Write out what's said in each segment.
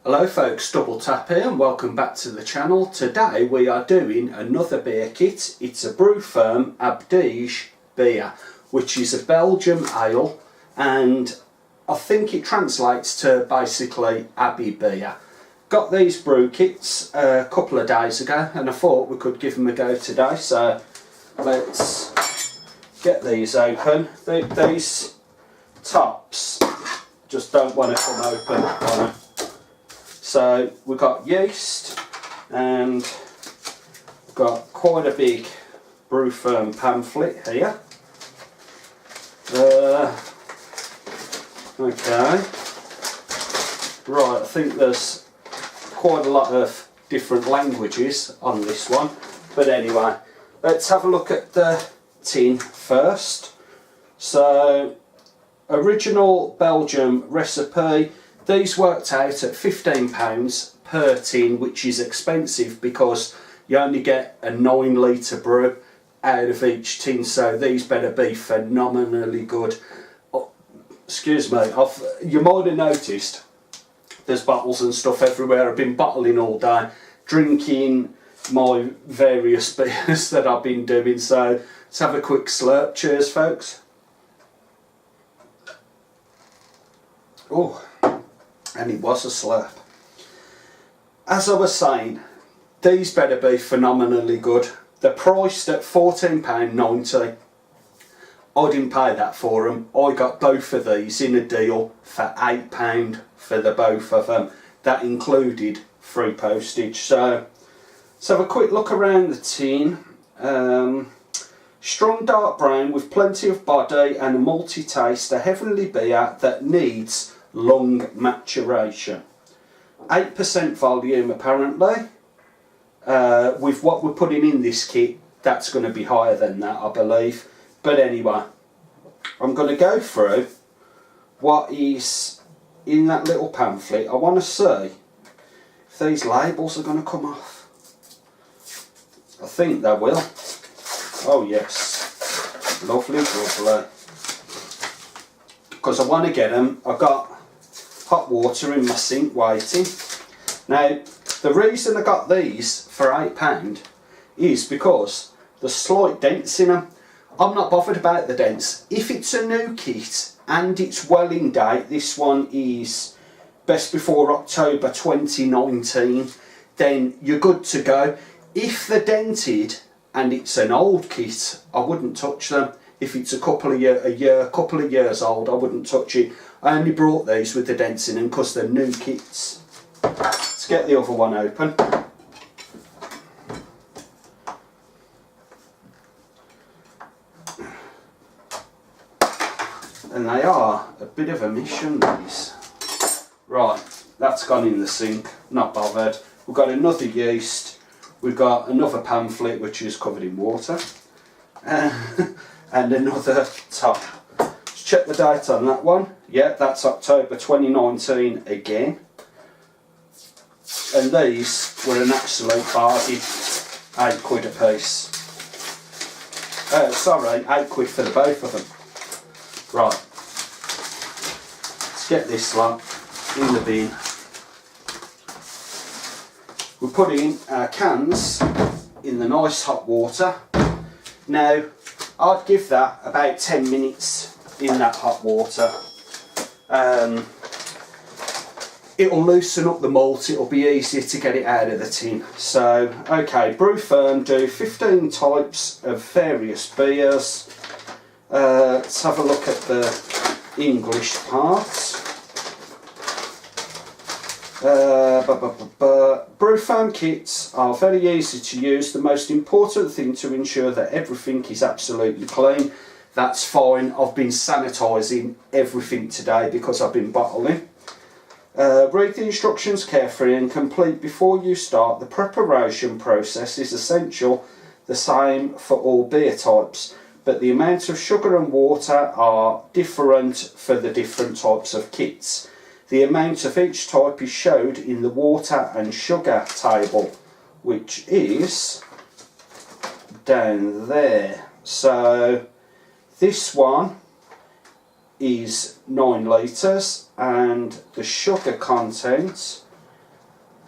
Hello folks, Double Tap here and welcome back to the channel. Today we are doing another beer kit. It's a Brewferm ABDIJ beer, which is a Belgian ale, and I think it translates to basically Abbey beer. Got these brew kits a couple of days ago and I thought we could give them a go today, so let's get these open. These tops just don't want to come open on it. So we've got yeast and we've got quite a big Brewferm pamphlet here. Okay, right, I think there's quite a lot of different languages on this one, but anyway, let's have a look at the tin first. So, original Belgium recipe. These worked out at £15 per tin, which is expensive because you only get a 9 litre brew out of each tin, so these better be phenomenally good. Oh, excuse me, you might have noticed there's bottles and stuff everywhere. I've been bottling all day, drinking my various beers that I've been doing, so let's have a quick slurp. Cheers folks. Oh, and it was a slurp. As I was saying, these better be phenomenally good. They're priced at £14.90. I didn't pay that for them. I got both of these in a deal for £8 for the both of them. That included free postage. So let's have a quick look around the tin. Strong dark brown with plenty of body and a malty taste. A heavenly beer that needs long maturation. 8% volume apparently. With what we're putting in this kit, that's going to be higher than that, I believe. But anyway, I'm going to go through what is in that little pamphlet. I want to see if these labels are going to come off. I think they will. Oh yes, lovely, lovely. Because I want to get them. I've got hot water in my sink waiting. Now, the reason I got these for £8 is because there's slight dents in them. I'm not bothered about the dents. If it's a new kit and it's well in date, this one is best before October 2019, then you're good to go. If they're dented and it's an old kit, I wouldn't touch them. If it's a couple of years old, I wouldn't touch it. I only brought these with the dents in them because they're new kits. Let's get the other one open. And they are a bit of a mission, these. Right, that's gone in the sink, not bothered. We've got another yeast, we've got another pamphlet which is covered in water, and another top. Let's check the date on that one. Yeah, that's October 2019 again. And these were an absolute bargain, £8 a piece. Sorry, £8 for the both of them. Right, let's get this lot in the bin. We're putting our cans in the nice hot water. Now, I'd give that about 10 minutes in that hot water. It'll loosen up the malt, it'll be easier to get it out of the tin. So, okay, Brewferm do 15 types of various beers. Let's have a look at the English part. Brewferm kits are very easy to use. The most important thing to ensure that everything is absolutely clean. That's fine. I've been sanitising everything today because I've been bottling. Read the instructions carefully and complete before you start. The preparation process is essential, the same for all beer types, but the amount of sugar and water are different for the different types of kits. The amount of each type is showed in the water and sugar table, which is down there. So this one is 9 litres and the sugar content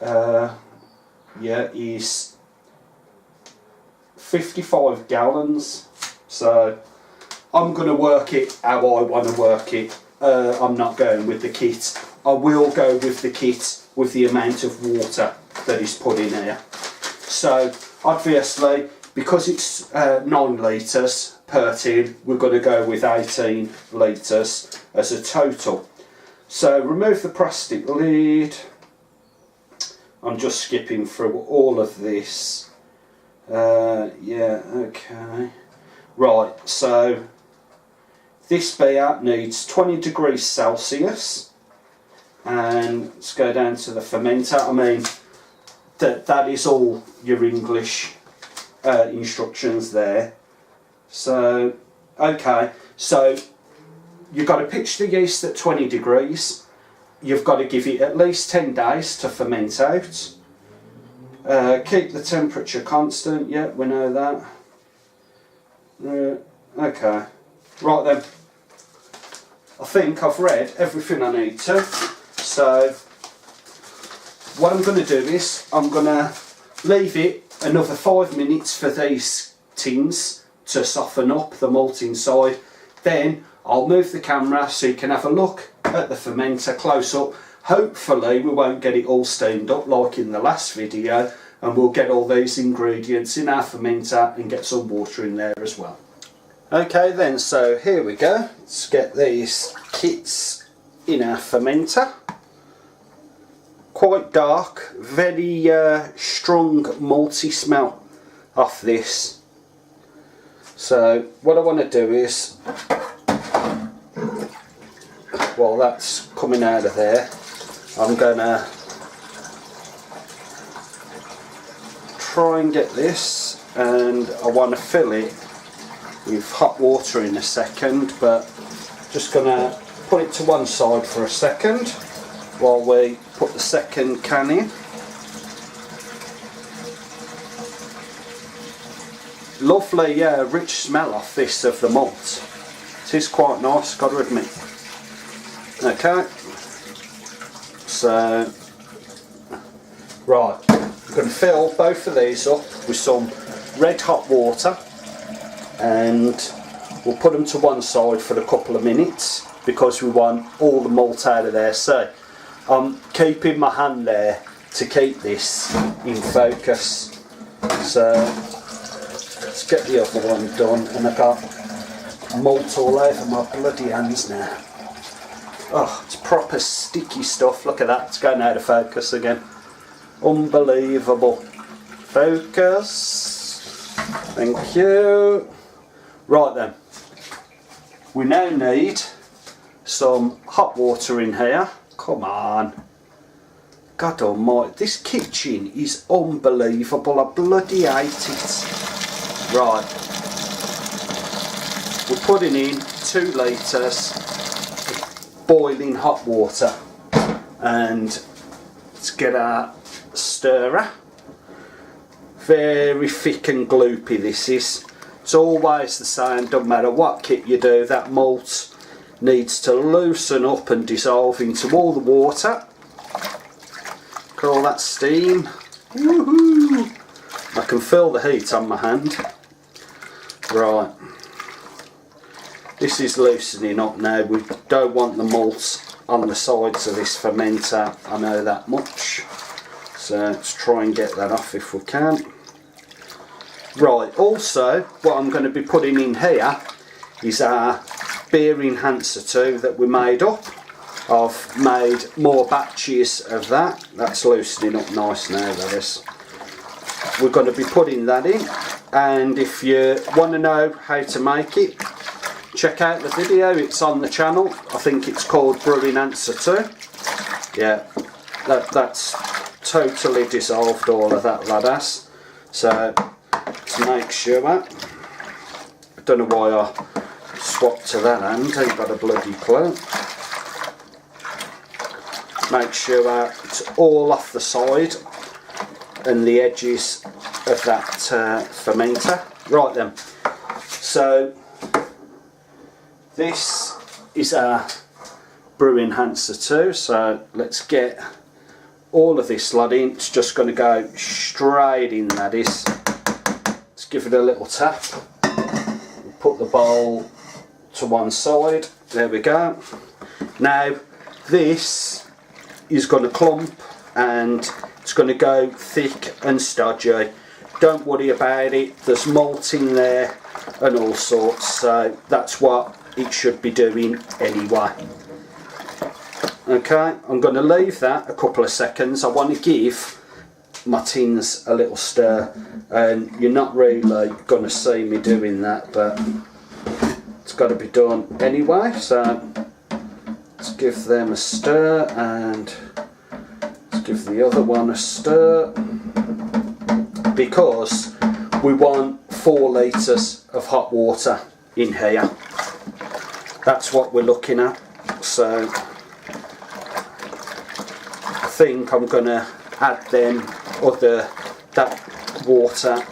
yeah, is 55 gallons. So I'm going to work it how I want to work it. I'm not going with the kit. I will go with the kit with the amount of water that is put in here. So obviously, because it's 9 litres per tin, we're going to go with 18 litres as a total. So remove the plastic lid. I'm just skipping through all of this. Yeah, okay. Right, so this beer needs 20 degrees Celsius, and let's go down to the fermenter. I mean, that is all your English instructions there. So, okay, so you've got to pitch the yeast at 20 degrees. You've got to give it at least 10 days to ferment out. Keep the temperature constant. Yeah, we know that. Okay, right then. I think I've read everything I need to. So what I'm going to do is I'm going to leave it another 5 minutes for these tins to soften up the malt inside. Then I'll move the camera so you can have a look at the fermenter close up. Hopefully we won't get it all steamed up like in the last video, and we'll get all these ingredients in our fermenter and get some water in there as well. Okay then, so here we go. Let's get these kits in our fermenter. Quite dark, very strong malty smell off this. So what I want to do is, while that's coming out of there, I'm going to try and get this, and I want to fill it with hot water in a second, but just going to put it to one side for a second while we put the second can in. Lovely rich smell off this of the malt. It is quite nice, got to admit. Okay, so right, I'm going to fill both of these up with some red hot water, and we'll put them to one side for a couple of minutes because we want all the malt out of there. So I'm keeping my hand there to keep this in focus. So let's get the other one done, and I've got malt all over my bloody hands now. Oh, it's proper sticky stuff. Look at that, it's going out of focus again. Unbelievable. Focus. Thank you. Right then, we now need some hot water in here. Come on. God almighty, this kitchen is unbelievable. I bloody hate it. Right, we're putting in 2 litres of boiling hot water, and let's get our stirrer. Very thick and gloopy this is. It's always the same, doesn't matter what kit you do, that malt needs to loosen up and dissolve into all the water. Look at all that steam. Woohoo! I can feel the heat on my hand. Right, this is loosening up now. We don't want the malt on the sides of this fermenter, I know that much. So let's try and get that off if we can. Right, also what I'm going to be putting in here is our beer enhancer 2 that we made up. I've made more batches of that. That's loosening up nice now, that is. We're going to be putting that in, and if you want to know how to make it, check out the video, it's on the channel. I think it's called Brewing Answer 2. Yeah, that's totally dissolved all of that ladass. So to make sure, I don't know why I swapped to that hand, ain't got a bloody clue. Make sure it's all off the side and the edges of that fermenter. Right then, so this is our Brew Enhancer 2, so let's get all of this lot in. It's just going to go straight in, that is. Let's give it a little tap. Put the bowl to one side. There we go. Now this is going to clump and it's going to go thick and stodgy. Don't worry about it. There's malt in there and all sorts, so that's what it should be doing anyway. Okay, I'm going to leave that a couple of seconds. I want to give my tins a little stir, and you're not really going to see me doing that, but it's got to be done anyway. So let's give them a stir, and let's give the other one a stir, because we want 4 litres of hot water in here. That's what we're looking at. So I think I'm going to add that water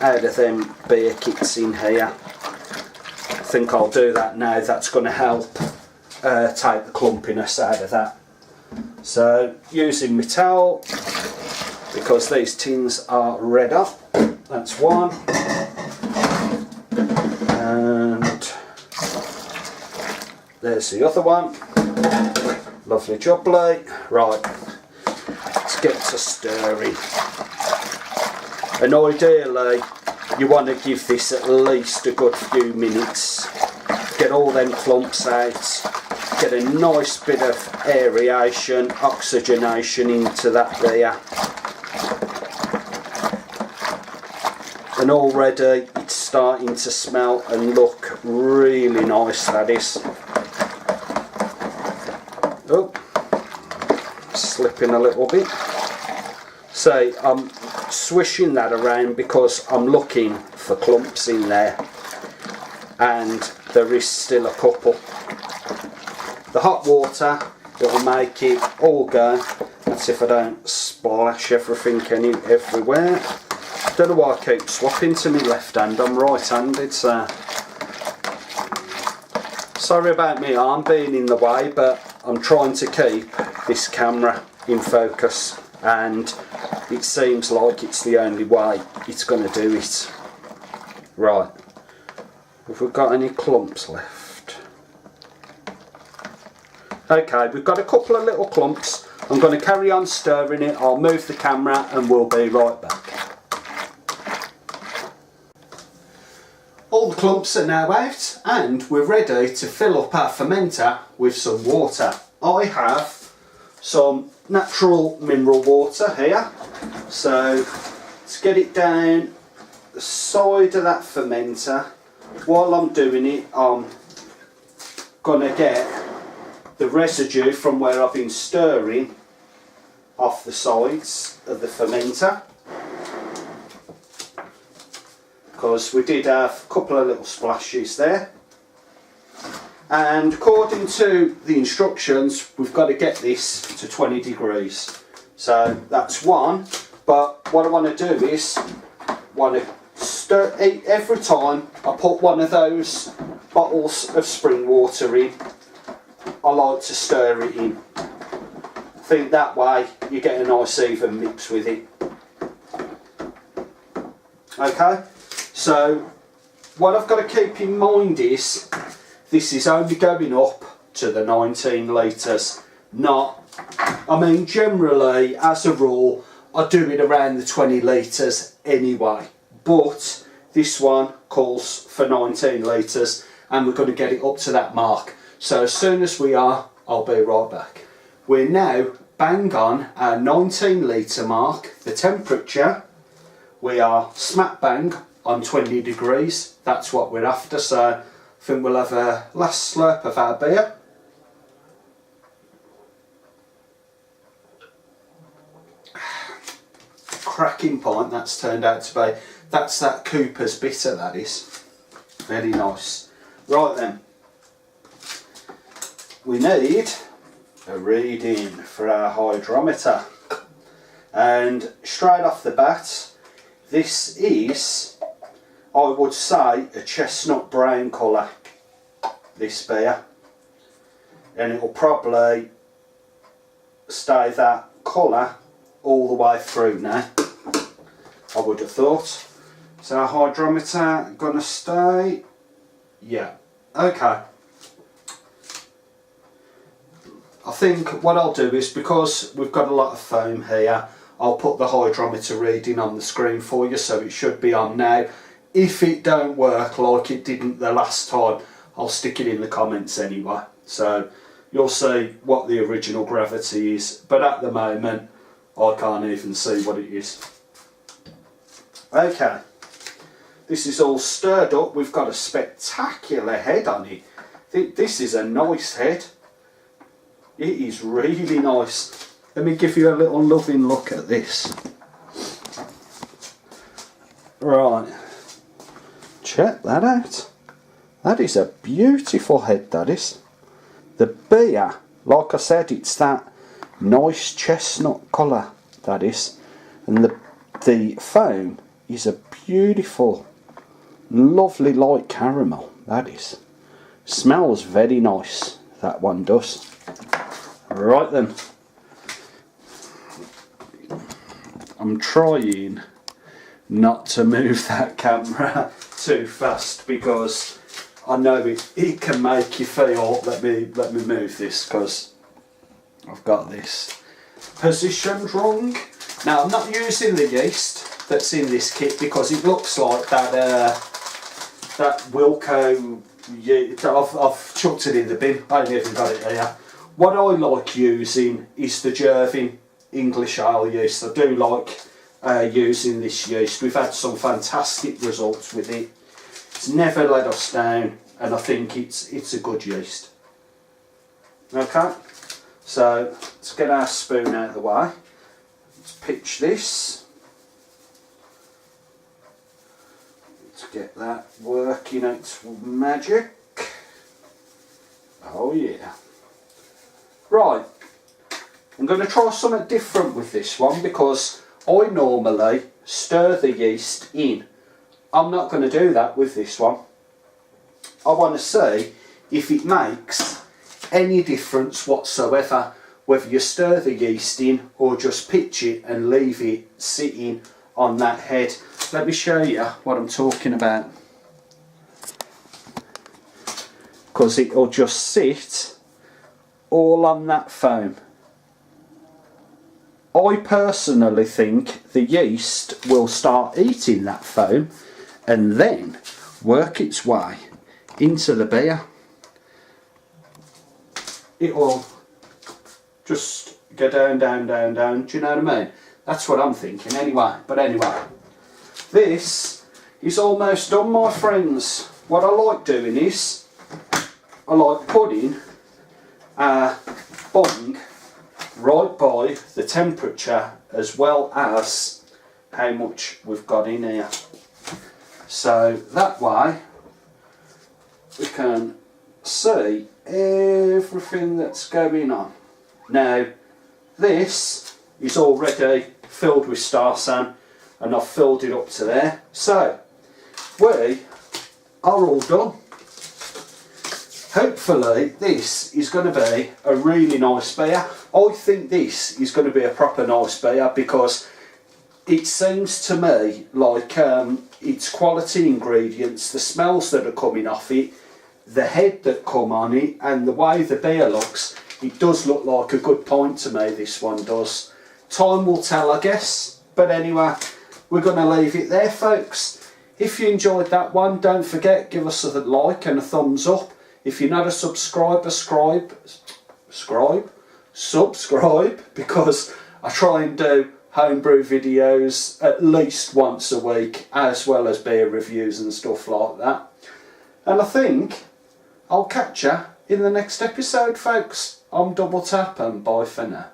out of them beer kits in here. I think I'll do that now. That's going to help take the clumpiness out of that. So using my towel, because these tins are red up. That's one. And there's the other one. Lovely jubbly. Right, let's get to stirring. And ideally, you want to give this at least a good few minutes. Get all them clumps out. Get a nice bit of aeration, oxygenation into that beer. And already it's starting to smell and look really nice, that is. Oh, slipping a little bit. So I'm swishing that around because I'm looking for clumps in there, and there is still a couple. The hot water, it'll make it all go. That's if I don't splash everything everywhere. Don't know why I keep swapping to my left hand. I'm right-handed, so sorry about my arm being in the way, but I'm trying to keep this camera in focus, and it seems like it's the only way it's going to do it. Right, have we got any clumps left? Okay, we've got a couple of little clumps. I'm going to carry on stirring it. I'll move the camera and we'll be right back. All the clumps are now out, and we're ready to fill up our fermenter with some water. I have some natural mineral water here, so let's get it down the side of that fermenter. While I'm doing it, I'm going to get the residue from where I've been stirring off the sides of the fermenter, because we did have a couple of little splashes there. And according to the instructions, we've got to get this to 20 degrees. So that's one, but what I want to do is stir every time I put one of those bottles of spring water in. I like to stir it in. I think that way you get a nice even mix with it. Okay, so what I've got to keep in mind is this is only going up to the 19 litres, not, I mean generally as a rule I do it around the 20 litres anyway, but this one calls for 19 litres and we're going to get it up to that mark. So as soon as we are, I'll be right back. We're now bang on our 19 litre mark. The temperature, we are smack bang on 20 degrees. That's what we're after, so I think we'll have a last slurp of our beer. Cracking pint that's turned out to be. That's that Cooper's Bitter, that is. Very nice. Right then. We need a reading for our hydrometer, and straight off the bat this is, I would say, a chestnut brown colour, this beer, and it will probably stay that colour all the way through now, I would have thought. Is our hydrometer gonna stay? Yeah, okay. I think what I'll do is, because we've got a lot of foam here, I'll put the hydrometer reading on the screen for you, so it should be on now. If it don't work like it didn't the last time, I'll stick it in the comments anyway. So you'll see what the original gravity is, but at the moment I can't even see what it is. Okay, this is all stirred up. We've got a spectacular head on it. This is a nice head. It is really nice. Let me give you a little loving look at this. Right, check that out. That is a beautiful head, that is. The beer, like I said, it's that nice chestnut colour, that is. And the foam is a beautiful, lovely light caramel, that is. Smells very nice, that one does. Right then. I'm trying not to move that camera too fast because I know it can make you feel. Let me move this because I've got this positioned wrong. Now I'm not using the yeast that's in this kit because it looks like that Wilco yeast. I've chucked it in the bin. I haven't even got it here. What I like using is the Jervin English ale yeast. I do like using this yeast. We've had some fantastic results with it. It's never let us down, and I think it's a good yeast. Okay, so let's get our spoon out of the way. Let's pitch this. Let's get that working its magic. Oh yeah. Right, I'm going to try something different with this one because I normally stir the yeast in. I'm not going to do that with this one. I want to see if it makes any difference whatsoever, whether you stir the yeast in or just pitch it and leave it sitting on that head. Let me show you what I'm talking about. Because it will just sit all on that foam. I personally think the yeast will start eating that foam and then work its way into the beer. It will just go down, down, down, down. Do you know what I mean? That's what I'm thinking anyway. But anyway, this is almost done, my friends. What I like doing is I like putting a bung right by the temperature as well as how much we've got in here. So that way we can see everything that's going on. Now this is already filled with Starsan and I've filled it up to there. So we are all done. Hopefully this is going to be a really nice beer. I think this is going to be a proper nice beer because it seems to me like it's quality ingredients, the smells that are coming off it, the head that come on it, and the way the beer looks. It does look like a good pint to me, this one does. Time will tell, I guess. But anyway, we're going to leave it there, folks. If you enjoyed that one, don't forget, give us a like and a thumbs up. If you're not a subscriber, subscribe, because I try and do homebrew videos at least once a week, as well as beer reviews and stuff like that. And I think I'll catch you in the next episode, folks. I'm Double Tap and bye for now.